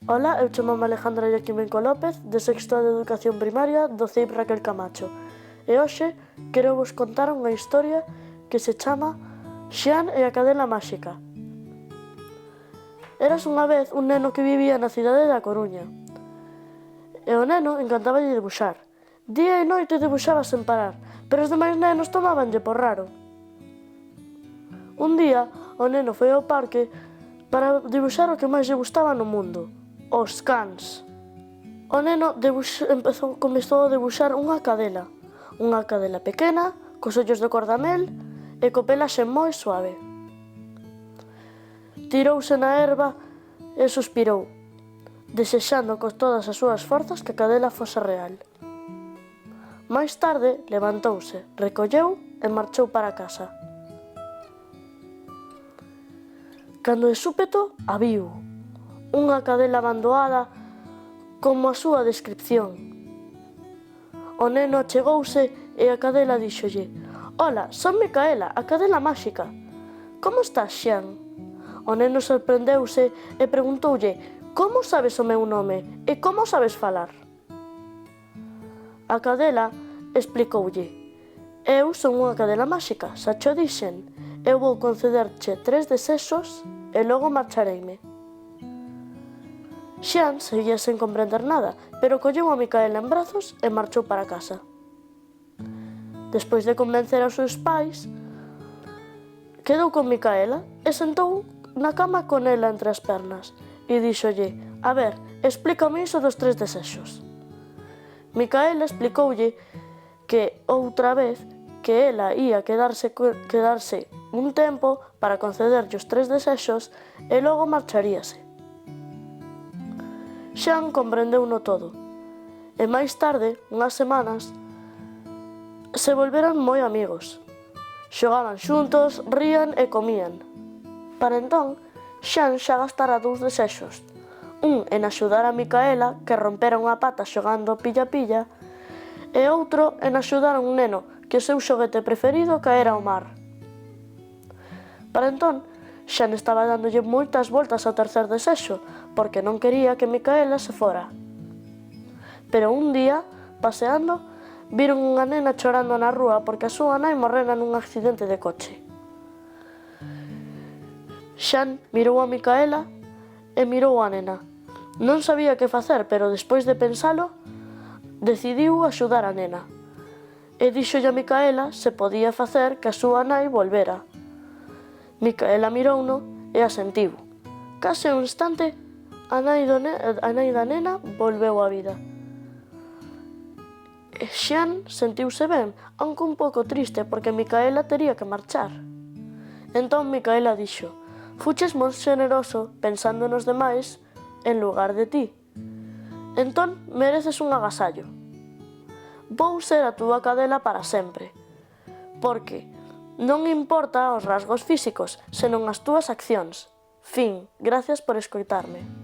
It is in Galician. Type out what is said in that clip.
Ola, eu chamome Alejandra Joaquimenco López, de sexto de Educación Primaria do CEIP Raquel Camacho. E hoxe quero vos contar unha historia que se chama Xian e a cadela máxica. Eras unha vez un neno que vivía na cidade da Coruña. E o neno encantáballe debuxar. Día e noite debuxaba sen parar, pero os demais nenos tomábanlle por raro. Un día, o neno foi ao parque para debuxar o que máis lle gustaba no mundo, os cans. O neno comezou a debuxar unha cadela pequena, cos ollos de cordamel e co pelaxe moi suave. Tirouse na herba e suspirou, desexando con todas as súas forzas que a cadela fose real. Máis tarde levantouse, recolleu e marchou para casa. Cando de súpeto a viu, unha cadela abandoada como a súa descripción. O neno achegouse e a cadela díxolle: «Ola, son Micaela, a cadela máxica. Como estás, Xian?» O neno sorprendeuse e preguntoulle: «Como sabes o meu nome e como sabes falar?» A cadela explicoulle: «Eu son unha cadela máxica, xa cho dixen. Eu vou concederche 3 desexos e logo marchareime». Xian seguía sen comprender nada, pero colleu a Micaela en brazos e marchou para casa. Despois de convencer aos seus pais, quedou con Micaela e sentou na cama con ela entre as pernas e díxolle: «A ver, explícame iso dos 3 desexos». Micaela explicoulle que outra vez que ela ía quedarse un tempo para concederlle os 3 desexos e logo marcharíase. Xian comprendeuno todo, e máis tarde, unhas semanas, se volveran moi amigos. Xogaban xuntos, rían e comían. Para entón, Xian xa gastara 2 desexos, un en axudar a Micaela, que rompera unha pata xogando pilla-pilla, e outro en axudar a un neno que o seu xoguete preferido caera ao mar. Para entón, Xian estaba dándolle moitas voltas ao tercer desexo, porque non quería que Micaela se fora. Pero un día, paseando, viron unha nena chorando na rúa porque a súa nai morrera nun accidente de coche. Xian mirou a Micaela e mirou a nena. Non sabía que facer, pero despois de pensalo, decidiu axudar a nena. E díxolle a Micaela se podía facer que a súa nai volvera. Micaela mirouno e asentiu. Case un instante, a nai da nena volveu á vida. Xian sentiuse ben, aunque un pouco triste porque Micaela tería que marchar. Entón Micaela dixo: «Fuches moi xeneroso pensando nos demais en lugar de ti. Entón mereces un agasallo. Vou ser a túa cadela para sempre, porque non importa os rasgos físicos, senón as túas accións. Fin, gracias por escoitarme».